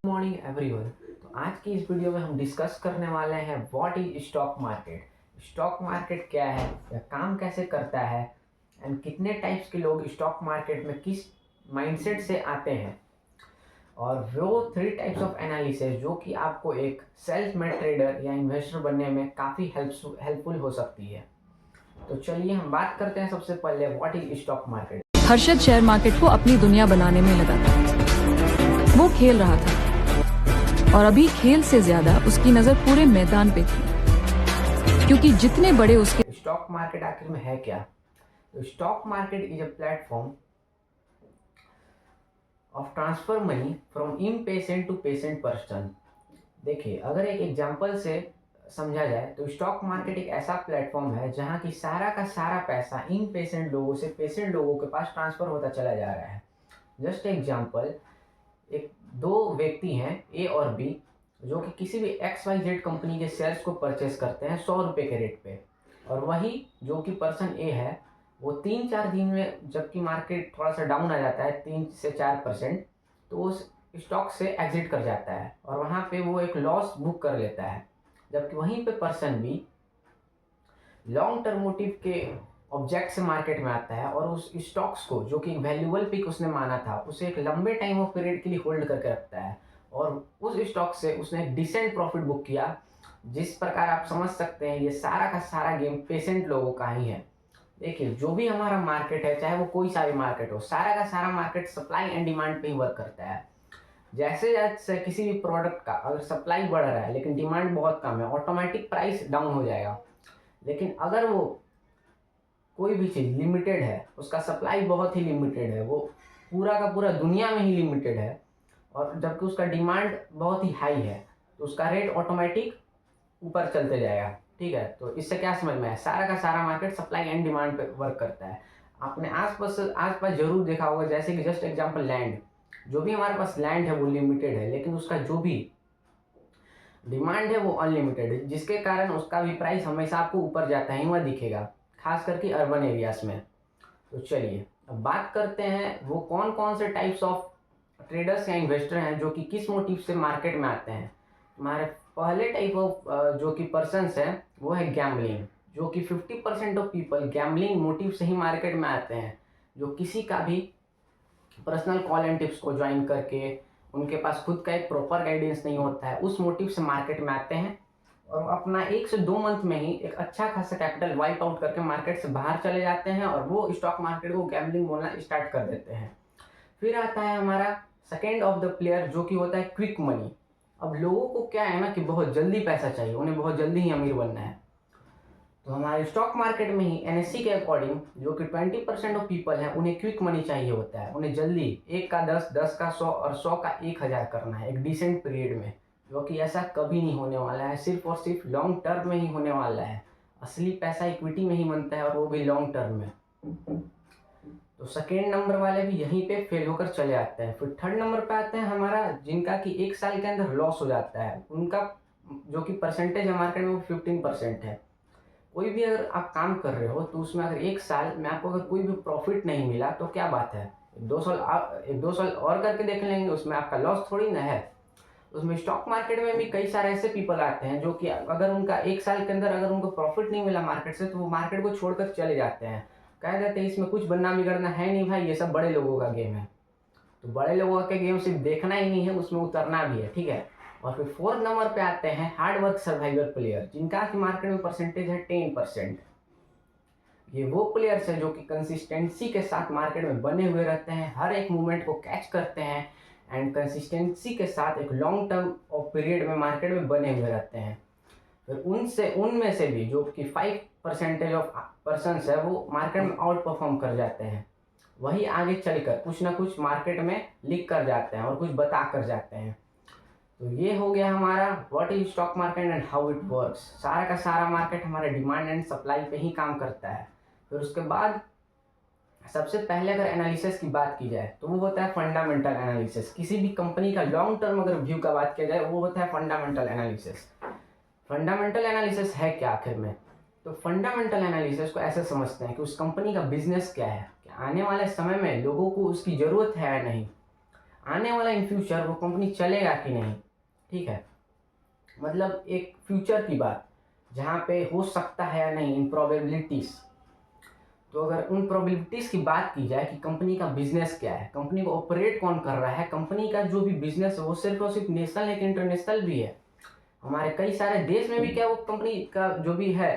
Morning everyone. तो आज की इस वीडियो में हम डिस्कस करने वाले हैं what is stock market. Stock market क्या है, यह काम कैसे करता है एंड कितने टाइप्स के लोग स्टॉक मार्केट में किस माइंडसेट से आते हैं, और वो 3 टाइप्स ऑफ एनालिसिस जो कि आपको एक सेल्फ मेड ट्रेडर या इन्वेस्टर बनने में काफ़ी हेल्पफुल हो सकती है। तो चलिए हम बात करते हैं सबसे पहले what is stock market. Harshad share market को अपनी दुनिया बनाने में लगा था। वो खेल रहा था और अभी खेल से ज्यादा उसकी नजर पूरे मैदान पे थी, क्योंकि जितने बड़े उसके स्टॉक मार्केट आखिर में है क्या? तो stock market is a platform of transfer money from impatient to patient person. देखिए, अगर एक एग्जांपल से समझा जाए तो स्टॉक मार्केट एक ऐसा प्लेटफॉर्म है जहां की सारा का सारा पैसा इम्पेशेंट लोगों से पेशेंट लोगों के पास ट्रांसफर होता चला जा रहा है। जस्ट एग्जांपल, एक दो व्यक्ति हैं ए और बी, जो कि किसी भी XYZ कंपनी के शेयर्स को परचेस करते हैं 100 रुपये के रेट पे, और वही जो कि पर्सन ए है वो 3-4 दिन में, जबकि मार्केट थोड़ा सा डाउन आ जाता है 3 से 4%, तो उस स्टॉक से एग्जिट कर जाता है और वहाँ पे वो एक लॉस बुक कर लेता है। जबकि वहीं पे person B long term motive के ऑब्जेक्ट से मार्केट में आता है और उस स्टॉक्स को, जो कि वैल्यूएबल पिक उसने माना था, उसे एक लंबे टाइम ऑफ पीरियड के लिए होल्ड करके रखता है और उस स्टॉक से उसने एक डिसेंट प्रॉफिट बुक किया। जिस प्रकार आप समझ सकते हैं, ये सारा का सारा गेम पेशेंट लोगों का ही है। देखिए, जो भी हमारा मार्केट है, चाहे वो कोई सा भी मार्केट हो, सारा का सारा मार्केट सप्लाई एंड डिमांड पे ही वर्क करता है। जैसे जैसे किसी भी प्रोडक्ट का अगर सप्लाई बढ़ रहा है लेकिन डिमांड बहुत कम है, ऑटोमेटिक प्राइस डाउन हो जाएगा। लेकिन अगर वो कोई भी चीज़ लिमिटेड है, उसका सप्लाई बहुत ही लिमिटेड है, वो पूरा का पूरा दुनिया में ही लिमिटेड है, और जबकि उसका डिमांड बहुत ही हाई है, तो उसका रेट ऑटोमेटिक ऊपर चलते जाएगा। ठीक है, तो इससे क्या समझ में आया? सारा का सारा मार्केट सप्लाई एंड डिमांड पे वर्क करता है। आपने आसपास जरूर देखा होगा, जैसे कि जस्ट एग्जांपल लैंड, जो भी हमारे पास लैंड है वो लिमिटेड है, लेकिन उसका जो भी डिमांड है वो अनलिमिटेड है, जिसके कारण उसका भी प्राइस हमेशा आपको ऊपर जाता है वह दिखेगा, खास करके अर्बन एरियाज में। तो चलिए अब बात करते हैं वो कौन कौन से टाइप्स ऑफ ट्रेडर्स या इन्वेस्टर हैं जो कि किस मोटिव से मार्केट में आते हैं। हमारे पहले टाइप ऑफ जो कि पर्सनस है वो है गैम्बलिंग, जो कि 50% ऑफ पीपल गैम्बलिंग मोटिव से ही मार्केट में आते हैं, जो किसी का भी पर्सनल कॉल एंड टिप्स को ज्वाइन करके, उनके पास खुद का एक प्रॉपर गाइडेंस नहीं होता है, उस मोटिव से मार्केट में आते हैं और अपना 1 से 2 मंथ में ही एक अच्छा खासा कैपिटल वाइप आउट करके मार्केट से बाहर चले जाते हैं और वो स्टॉक मार्केट को गैम्बलिंग बोलना स्टार्ट कर देते हैं। फिर आता है हमारा सेकेंड ऑफ द प्लेयर, जो कि होता है क्विक मनी। अब लोगों को क्या है ना कि बहुत जल्दी पैसा चाहिए, उन्हें बहुत जल्दी ही अमीर बनना है। तो हमारे स्टॉक मार्केट में ही NSE के अकॉर्डिंग जो कि 20% ऑफ पीपल है, उन्हें क्विक मनी चाहिए होता है। उन्हें जल्दी 1 का 10, 10 का 100 और 100 का 1000 करना है एक डिसेंट पीरियड में, जो कि ऐसा कभी नहीं होने वाला है, सिर्फ और सिर्फ लॉन्ग टर्म में ही होने वाला है। असली पैसा इक्विटी में ही बनता है और वो भी लॉन्ग टर्म में। तो सेकेंड नंबर वाले भी यहीं पे फेल होकर चले आते हैं। फिर थर्ड नंबर पे आते हैं हमारा जिनका कि 1 साल के अंदर लॉस हो जाता है, उनका जो कि परसेंटेज है मार्केट में वो 15% है। कोई भी अगर आप काम कर रहे हो तो उसमें अगर 1 साल में आपको अगर कोई भी प्रॉफिट नहीं मिला तो क्या बात है, 1-2 साल और करके देख लेंगे, उसमें आपका लॉस थोड़ी ना है। उसमें स्टॉक मार्केट में भी कई सारे ऐसे पीपल आते हैं जो कि अगर उनका 1 साल के अंदर अगर उनको प्रॉफिट नहीं मिला मार्केट से, तो वो मार्केट को छोड़कर चले जाते हैं। कह देते हैं इसमें कुछ बनना बिगड़ना है नहीं भाई, ये सब बड़े लोगों का गेम है। तो बड़े लोगों के गेम सिर्फ देखना ही नहीं है, उसमें उतरना भी है। ठीक है, और फिर फोर्थ नंबर पे आते हैं हार्ड वर्क सर्वाइवर प्लेयर, जिनका कि मार्केट में परसेंटेज है 10%। ये वो प्लेयर्स हैं जो कि कंसिस्टेंसी के साथ मार्केट में बने हुए रहते हैं, हर एक मूवमेंट को कैच करते हैं एंड कंसिस्टेंसी के साथ एक लॉन्ग टर्म ऑफ पीरियड में मार्केट में बने हुए रहते हैं। फिर उनमें से भी जो कि 5% ऑफ पर्सनस है वो मार्केट में आउट परफॉर्म कर जाते हैं, वही आगे चलकर कुछ ना कुछ मार्केट में लिख कर जाते हैं और कुछ बता कर जाते हैं। तो ये हो गया हमारा what is stock market and how it works. सारा का सारा मार्केट हमारे डिमांड एंड सप्लाई पे ही काम करता है। फिर उसके बाद सबसे पहले अगर एनालिसिस की बात की जाए तो वो होता है फंडामेंटल एनालिसिस। किसी भी कंपनी का लॉन्ग टर्म अगर व्यू का बात किया जाए वो होता है फंडामेंटल एनालिसिस। फंडामेंटल एनालिसिस है क्या आखिर में? तो फंडामेंटल एनालिसिस को ऐसे समझते हैं कि उस कंपनी का बिजनेस क्या है, कि आने वाले समय में लोगों को उसकी ज़रूरत है या नहीं, आने वाला इन फ्यूचर वो कंपनी चलेगा कि नहीं, ठीक है, मतलब एक फ्यूचर की बात जहाँ पे हो सकता है या नहीं, इन प्रोबेबिलिटीज़। तो अगर उन प्रोबेबिलिटीज़ की बात की जाए कि कंपनी का बिजनेस क्या है, कंपनी को ऑपरेट कौन कर रहा है, कंपनी का जो भी बिजनेस है वो सिर्फ और सिर्फ नेशनल है कि इंटरनेशनल भी है, हमारे कई सारे देश में भी क्या वो कंपनी का जो भी है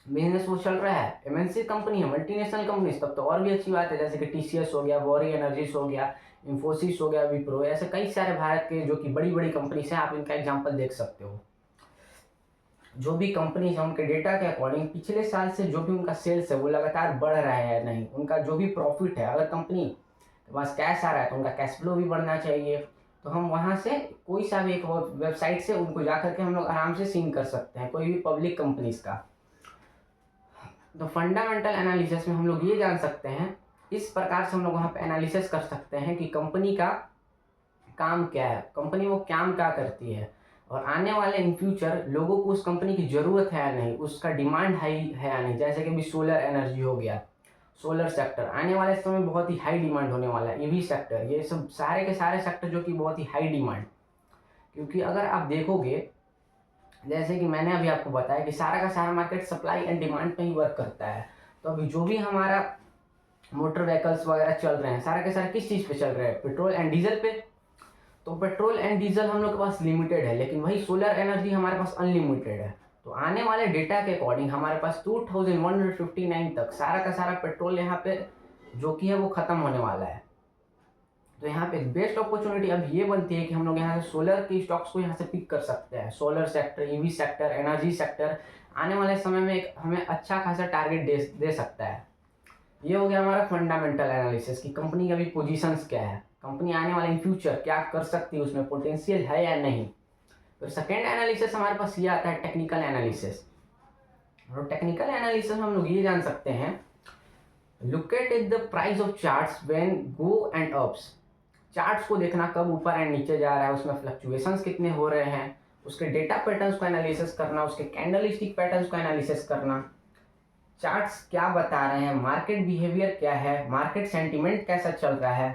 बिजनेस वो चल रहा है, एमएनसी कंपनी है, मल्टीनेशनल कंपनी, तब तो और भी अच्छी बात है, जैसे कि टीसीएस हो गया, वॉरी एनर्जीज हो गया, इंफोसिस हो गया, विप्रो, ऐसे कई सारे भारत के जो कि बड़ी बड़ी कंपनीज हैं, आप इनका एग्जांपल देख सकते हो। जो भी कंपनीज है उनके डेटा के अकॉर्डिंग पिछले साल से जो भी उनका सेल्स है वो लगातार बढ़ रहा है या नहीं, उनका जो भी प्रॉफिट है, अगर कंपनी के पास कैश आ रहा है तो उनका कैश फ्लो भी बढ़ना चाहिए। तो हम वहाँ से कोई सा भी एक वेबसाइट से उनको जा करके हम लोग आराम से सीन कर सकते हैं, कोई भी पब्लिक कंपनीज का। तो फंडामेंटल एनालिसिस में हम लोग ये जान सकते हैं, इस प्रकार से हम लोग वहाँ पे एनालिसिस कर सकते हैं कि कंपनी का काम क्या है, कंपनी वो काम क्या करती है, और आने वाले इन फ्यूचर लोगों को उस कंपनी की ज़रूरत है या नहीं, उसका डिमांड हाई है या नहीं। जैसे कि अभी सोलर एनर्जी हो गया, सोलर सेक्टर आने वाले समय बहुत ही हाई डिमांड होने वाला है, ईवी सेक्टर, ये सब सारे के सारे सेक्टर जो कि बहुत ही हाई डिमांड। क्योंकि अगर आप देखोगे, जैसे कि मैंने अभी आपको बताया कि सारा का सारा मार्केट सप्लाई एंड डिमांड पे ही वर्क करता है। तो अभी जो भी हमारा मोटर व्हीकल्स वगैरह चल रहे हैं, सारे के सारे किस चीज़ पे चल रहे हैं, पेट्रोल एंड डीजल पे। तो पेट्रोल एंड डीजल हम लोग के पास लिमिटेड है, लेकिन वही सोलर एनर्जी हमारे पास अनलिमिटेड है। तो आने वाले डेटा के अकॉर्डिंग हमारे पास 2159 तक सारा का सारा पेट्रोल यहाँ पे जो कि है वो ख़त्म होने वाला है। तो यहाँ पे बेस्ट अपॉर्चुनिटी अब ये बनती है कि हम लोग यहाँ से सोलर की स्टॉक्स को यहाँ से पिक कर सकते हैं। Solar sector, EV sector, energy sector आने वाले समय में एक हमें अच्छा खासा टारगेट दे सकता है। ये हो गया हमारा फंडामेंटल एनालिसिस कि कंपनी का भी पोजीशंस क्या है, कंपनी आने वाले इन फ्यूचर क्या कर सकती है, उसमें पोटेंशियल है या नहीं। तो सेकेंड एनालिसिस हमारे पास ये आता है टेक्निकल एनालिसिस। और टेक्निकल एनालिसिस में हम लोग ये जान सकते हैं, look at the price of charts when go and ups. Charts को देखना कब ऊपर एंड नीचे जा रहा है, उसमें फ्लक्चुएशंस कितने हो रहे हैं, उसके डेटा पैटर्न्स को एनालिसिस करना, उसके कैंडलस्टिक पैटर्न्स को एनालिसिस करना, चार्ट्स क्या बता रहे हैं, मार्केट बिहेवियर क्या है, मार्केट सेंटिमेंट कैसा चल रहा है,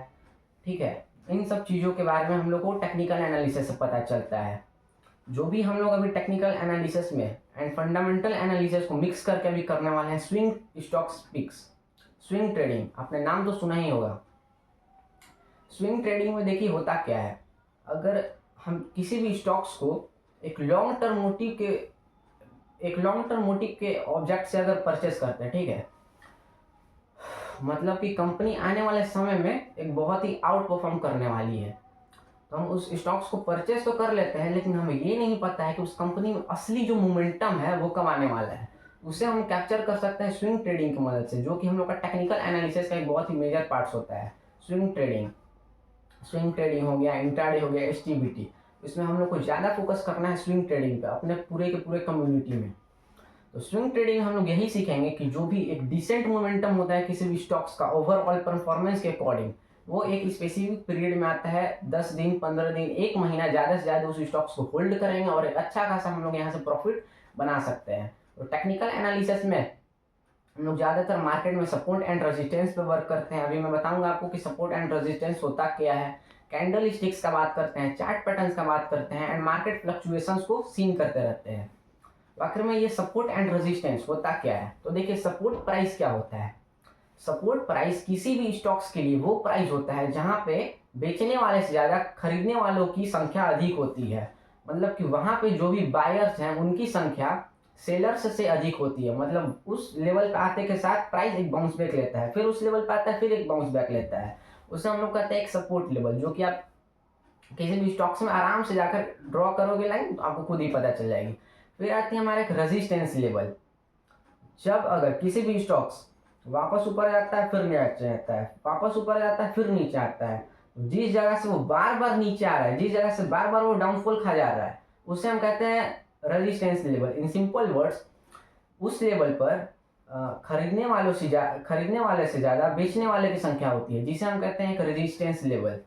ठीक है। इन सब चीज़ों के बारे में हम लोग को टेक्निकल एनालिसिस से पता चलता है। जो भी हम लोग अभी टेक्निकल एनालिसिस में एंड फंडामेंटल एनालिसिस को मिक्स करके अभी करने वाले हैं swing stocks picks, swing trading, आपने नाम तो सुना ही होगा। स्विंग ट्रेडिंग में देखिए होता क्या है, अगर हम किसी भी स्टॉक्स को एक लॉन्ग टर्म मोटिव के ऑब्जेक्ट से अगर परचेस करते हैं, ठीक है, मतलब कि कंपनी आने वाले समय में एक बहुत ही आउट परफॉर्म करने वाली है, तो हम उस स्टॉक्स को परचेस तो कर लेते हैं, लेकिन हमें ये नहीं पता है कि उस कंपनी में असली जो मोमेंटम है वो कब आने वाला है। उसे हम कैप्चर कर सकते हैं स्विंग ट्रेडिंग की मदद से, जो कि हम लोग का टेक्निकल एनालिसिस का एक बहुत ही मेजर पार्ट्स होता है। स्विंग ट्रेडिंग हो गया, इंट्राडे हो गया, एसटीबीटी, इसमें हम लोग को ज़्यादा फोकस करना है स्विंग ट्रेडिंग पे अपने पूरे के पूरे कम्युनिटी में। तो स्विंग ट्रेडिंग में हम लोग यही सीखेंगे कि जो भी एक डिसेंट मोमेंटम होता है किसी भी स्टॉक्स का ओवरऑल परफॉर्मेंस के अकॉर्डिंग, वो एक स्पेसिफिक पीरियड में आता है, 10 दिन, 15 दिन, 1 महीना, ज़्यादा से ज़्यादा उस स्टॉक्स को होल्ड करेंगे और एक अच्छा खासा हम लोग यहाँ से प्रॉफिट बना सकते हैं। तो टेक्निकल एनालिसिस में हम लोग ज़्यादातर मार्केट में सपोर्ट एंड रेजिस्टेंस पे वर्क करते हैं। अभी मैं बताऊंगा आपको कि सपोर्ट एंड रेजिस्टेंस होता क्या है, कैंडल स्टिक्स का बात करते हैं, चार्ट पैटर्न्स का बात करते हैं, एंड मार्केट फ्लक्चुएशंस को सीन करते रहते हैं। तो आखिर में ये सपोर्ट एंड रेजिस्टेंस होता क्या है, तो देखिए सपोर्ट प्राइस क्या होता है। सपोर्ट प्राइस किसी भी स्टॉक्स के लिए वो प्राइस होता है जहां पे बेचने वाले से ज़्यादा खरीदने वालों की संख्या अधिक होती है, मतलब कि वहां पे जो भी बायर्स हैं उनकी संख्या सेलर्स से अधिक होती है। मतलब उस लेवल पे आते के साथ प्राइस एक बाउंस बैक लेता है, फिर उस लेवल पे आता है, फिर एक बाउंस बैक लेता है, उसे हम लोग कहते हैं एक सपोर्ट लेवल, जो कि आप किसी भी स्टॉक्स में आराम से जाकर ड्रॉ करोगे लाइन तो आपको खुद ही पता चल जाएगी। फिर आती है हमारा एक रेजिस्टेंस लेवल, जब अगर किसी भी स्टॉक्स वापस ऊपर जाता है, फिर नीचे आता है, वापस ऊपर जाता है, फिर नीचे आता है, जिस जगह से वो बार बार नीचे आ रहा है, जिस जगह से बार बार वो डाउनफॉल खा जा रहा है, उसे हम कहते हैं resistance level. In simple words, उस लेवल पर खरीदने वाले से ज़्यादा बेचने वाले की संख्या होती है, जिसे हम कहते हैं एक रेजिस्टेंस लेवल।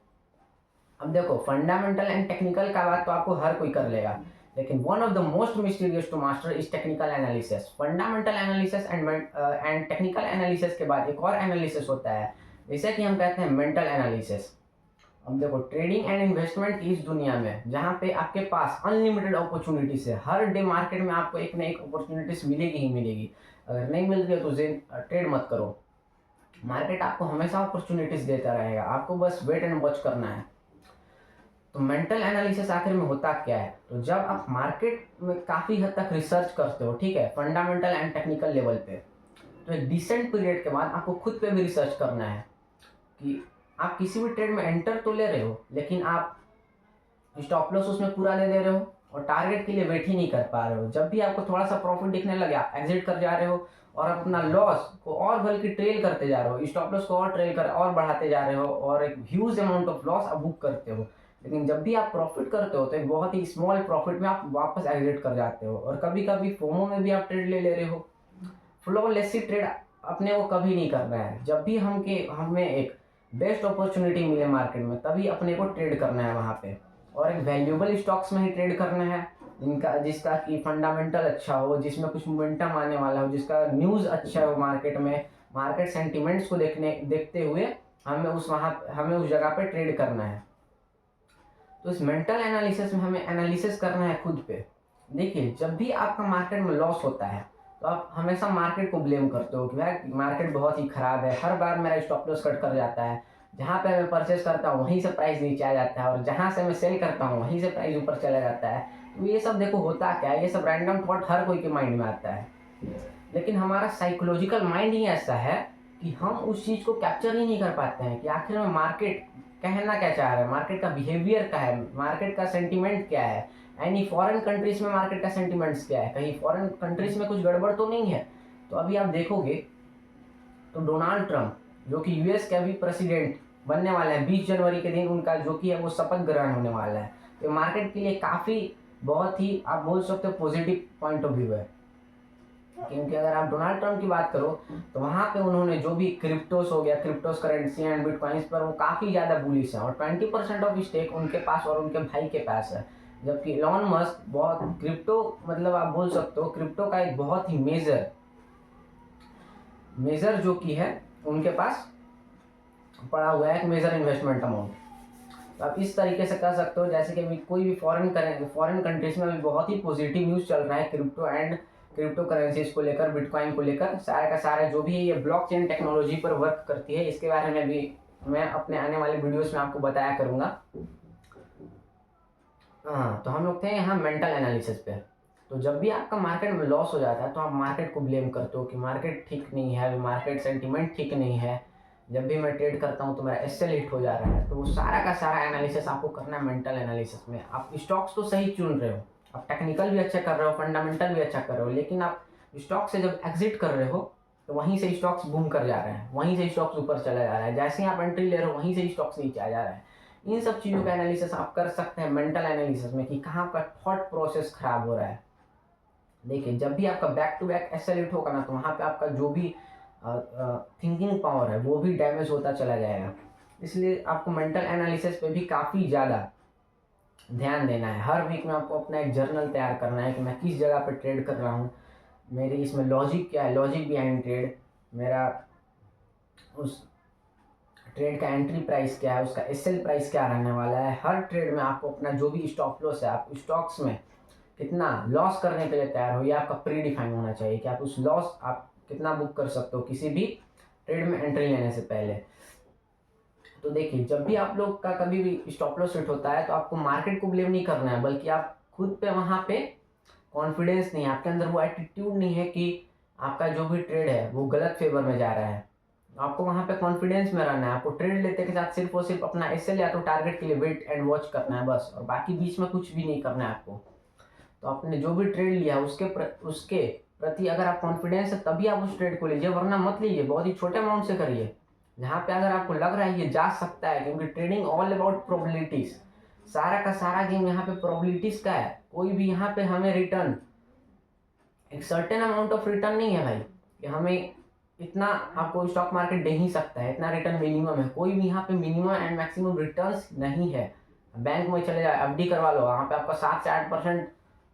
अब देखो फंडामेंटल एंड टेक्निकल का बात तो आपको हर कोई कर लेगा, लेकिन one of the most mysterious to master is technical analysis. Fundamental analysis and technical analysis के बाद एक और एनालिसिस होता है, जैसे कि हम कहते हैं मेंटल एनालिसिस। अब देखो, ट्रेडिंग एंड इन्वेस्टमेंट की इस दुनिया में जहाँ पे आपके पास अनलिमिटेड अपॉर्चुनिटीज है, हर डे मार्केट में आपको एक ना एक अपॉर्चुनिटीज मिलेगी ही मिलेगी। अगर नहीं मिल रही है तो ट्रेड मत करो। मार्केट आपको हमेशा अपॉर्चुनिटीज देता रहेगा, आपको बस वेट एंड वॉच करना है। तो मेंटल एनालिसिस आखिर में होता क्या है? तो जब आप मार्केट में काफ़ी हद तक रिसर्च करते हो, ठीक है, फंडामेंटल एंड टेक्निकल लेवल पे, तो एक डिसेंट पीरियड के बाद आपको खुद पे भी रिसर्च करना है कि आप किसी भी ट्रेड में एंटर तो ले रहे हो, लेकिन आप स्टॉप लॉस उसमें पूरा ले दे रहे हो और टारगेट के लिए वेट ही नहीं कर पा रहे हो। जब भी आपको थोड़ा सा प्रॉफिट दिखने लगे आप एग्जिट कर जा रहे हो और अपना लॉस को और बल्कि ट्रेल करते जा रहे हो, स्टॉप लॉस को और ट्रेल कर और बढ़ाते जा रहे हो और एक ह्यूज अमाउंट ऑफ लॉस आप बुक करते हो। लेकिन जब भी आप प्रॉफिट करते हो तो एक बहुत ही स्मॉल प्रॉफिट में आप वापस एग्जिट कर जाते हो। और कभी कभी फोमो में भी आप ट्रेड ले रहे हो। फ्लॉलेसली ट्रेड अपने को कभी नहीं करना है। जब भी हमें एक बेस्ट अपॉर्चुनिटी मिले मार्केट में, तभी अपने को ट्रेड करना है वहाँ पे, और एक वैल्यूएबल स्टॉक्स में ही ट्रेड करना है जिसका कि फंडामेंटल अच्छा हो, जिसमें कुछ मोमेंटम आने वाला हो, जिसका न्यूज़ अच्छा हो मार्केट में, मार्केट सेंटिमेंट्स को देखते हुए हमें उस जगह पे ट्रेड करना है। तो इस मेंटल एनालिसिस में हमें एनालिसिस करना है खुद पे। देखिए, जब भी आपका मार्केट में लॉस होता है तो आप हमेशा मार्केट को ब्लेम करते हो कि यार मार्केट बहुत ही ख़राब है, हर बार मेरा स्टॉप लॉस कट कर जाता है, जहाँ पे मैं परचेस करता हूँ वहीं से प्राइस नीचे आ जाता है और जहाँ से मैं सेल करता हूँ वहीं से प्राइस ऊपर चला जाता है। तो ये सब देखो होता क्या है, ये सब रैंडम थॉट हर कोई के माइंड में आता है, लेकिन हमारा साइकोलॉजिकल माइंड ही ऐसा है कि हम उस चीज़ को कैप्चर ही नहीं कर पाते हैं कि आखिर में मार्केट कहना क्या चाह रहा है, मार्केट का बिहेवियर क्या है, मार्केट का सेंटिमेंट क्या है, यानी फॉरेन कंट्रीज में मार्केट का सेंटिमेंट्स क्या है, कहीं फॉरेन कंट्रीज में कुछ गड़बड़ तो नहीं है। तो अभी आप देखोगे तो डोनाल्ड ट्रंप जो कि यूएस के अभी प्रेसिडेंट बनने वाले हैं, 20 जनवरी के दिन उनका जो कि है वो शपथ ग्रहण होने वाला है। तो मार्केट के लिए काफ़ी बहुत ही आप बोल सकते हो पॉजिटिव पॉइंट ऑफ व्यू है, क्योंकि अगर आप डोनाल्ड ट्रंप की बात करो तो वहाँ पे उन्होंने जो भी क्रिप्टोस हो गया, क्रिप्टोस करेंसी एंड बिटकॉइंस पर वो काफ़ी ज़्यादा बुलिश है और 20% ऑफ स्टेक उनके पास और उनके भाई के पास है। जबकि इलॉन मस्क बहुत क्रिप्टो मतलब आप बोल सकते हो क्रिप्टो का एक बहुत ही मेजर जो कि है उनके पास पड़ा हुआ है, एक मेजर इन्वेस्टमेंट अमाउंट। तो आप इस तरीके से कर सकते हो जैसे कि अभी कोई भी फॉरेन कंट्रीज में अभी बहुत ही पॉजिटिव न्यूज़ चल रहा है क्रिप्टो करेंसीज को लेकर, बिटकॉइन को लेकर, सारे का सारा जो भी ये ब्लॉकचेन टेक्नोलॉजी पर वर्क करती है, इसके बारे में भी मैं अपने आने वाले वीडियोस में आपको बताया करूँगा। हाँ, तो हम लोग थे यहाँ मेंटल एनालिसिस पे। तो जब भी आपका मार्केट में लॉस हो जाता है तो आप मार्केट को ब्लेम करते हो कि मार्केट ठीक नहीं है, मार्केट सेंटिमेंट ठीक नहीं है, जब भी मैं ट्रेड करता हूँ तो मेरा एसएल हिट हो जा रहा है। तो वो सारा का सारा एनालिसिस आपको करना है मेंटल एनालिसिस में। आप स्टॉक्स तो सही चुन रहे हो, आप टेक्निकल भी अच्छा कर रहे हो, फंडामेंटल भी अच्छा कर रहे हो, लेकिन आप स्टॉक से जब एग्जिट कर रहे हो तो वहीं से स्टॉक्स बूम कर जा रहे हैं, वहीं से स्टॉक्स ऊपर चला जा रहा है, जैसे ही आप एंट्री ले रहे हो वहीं से स्टॉक्स नीचे आ जा रहा है। इन सब चीज़ों का एनालिसिस आप कर सकते हैं मेंटल एनालिसिस में कि कहाँ का थॉट प्रोसेस खराब हो रहा है। देखिए, जब भी आपका back to back SL hit होगा ना तो वहाँ पे आपका जो भी थिंकिंग पावर है वो भी डैमेज होता चला जाएगा। इसलिए आपको मेंटल एनालिसिस पे भी काफ़ी ज़्यादा ध्यान देना है। हर वीक में आपको अपना एक जर्नल तैयार करना है कि मैं किस जगह पे ट्रेड कर रहा हूँ, मेरी इसमें लॉजिक क्या है, लॉजिक बिहाइंड ट्रेड, मेरा उस ट्रेड का एंट्री प्राइस क्या है, उसका एसएल प्राइस क्या रहने वाला है। हर ट्रेड में आपको अपना जो भी स्टॉप लॉस है, आप स्टॉक्स में कितना लॉस करने के लिए तैयार हो, ये आपका प्री डिफाइन होना चाहिए कि आप उस लॉस आप कितना बुक कर सकते हो किसी भी ट्रेड में एंट्री लेने से पहले। तो देखिए, जब भी आप लोग का कभी भी स्टॉप लॉस हिट होता है तो आपको मार्केट को ब्लेम नहीं करना है, बल्कि आप खुद पे वहाँ पे कॉन्फिडेंस नहीं है, आपके अंदर वो एटीट्यूड नहीं है कि आपका जो भी ट्रेड है वो गलत फेवर में जा रहा है। आपको वहाँ पे कॉन्फिडेंस में रहना है। आपको ट्रेड लेते के साथ सिर्फ और सिर्फ अपना एसएल या तो टारगेट के लिए वेट एंड वॉच करना है बस, और बाकी बीच में कुछ भी नहीं करना है आपको। तो आपने जो भी ट्रेड लिया उसके प्रति अगर आप कॉन्फिडेंस है तभी आप उस ट्रेड को लीजिए, वरना मत लीजिए। बहुत ही छोटे अमाउंट से करिए जहाँ पे अगर आपको लग रहा है ये जा सकता है, क्योंकि ट्रेडिंग ऑल अबाउट प्रोबेबिलिटीज, सारा का सारा गेम यहाँ पे प्रोबेबिलिटीज का है। कोई भी यहाँ पे हमें रिटर्न एक सर्टेन अमाउंट ऑफ रिटर्न नहीं है भाई कि हमें इतना आपको स्टॉक मार्केट दे ही सकता है, इतना रिटर्न मिनिमम है। कोई भी यहाँ पे मिनिमम एंड मैक्सिमम रिटर्न्स नहीं है। बैंक में चले जाए, एफडी करवा लो, वहाँ पे आपका 7 से 8%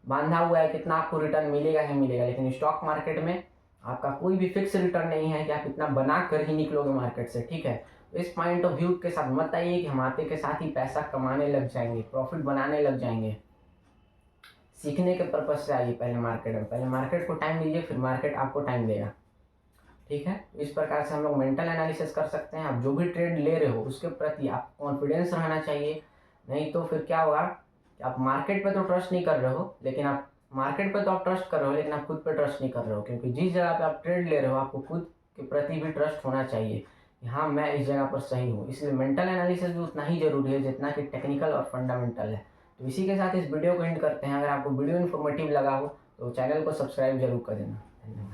बांधा हुआ है कितना आपको रिटर्न मिलेगा ही मिलेगा, लेकिन स्टॉक मार्केट में आपका कोई भी फिक्स रिटर्न नहीं है कि आप इतना बना कर ही निकलोगे मार्केट से, ठीक है। तो इस पॉइंट ऑफ व्यू के साथ मत आइए कि हम आते के साथ ही पैसा कमाने लग जाएंगे, प्रॉफिट बनाने लग जाएंगे। सीखने के पर्पज से आइए पहले मार्केट में, पहले मार्केट को टाइम दीजिए, फिर मार्केट आपको टाइम देगा, ठीक है। इस प्रकार से हम लोग मेंटल एनालिसिस कर सकते हैं। आप जो भी ट्रेड ले रहे हो उसके प्रति आप कॉन्फिडेंस रहना चाहिए, नहीं तो फिर क्या होगा कि आप मार्केट पे तो ट्रस्ट नहीं कर रहे हो, लेकिन आप मार्केट पे तो आप ट्रस्ट कर रहे हो लेकिन आप खुद पे ट्रस्ट नहीं कर रहे हो, क्योंकि जिस जगह पे आप ट्रेड ले रहे हो आपको खुद के प्रति भी ट्रस्ट होना चाहिए कि हाँ मैं इस जगह पर सही हूँ। इसलिए मेंटल एनालिसिस भी उतना ही जरूरी है जितना कि टेक्निकल और फंडामेंटल है। तो इसी के साथ इस वीडियो को एंड करते हैं। अगर आपको वीडियो इन्फॉर्मेटिव लगा हो तो चैनल को सब्सक्राइब जरूर कर देना। धन्यवाद।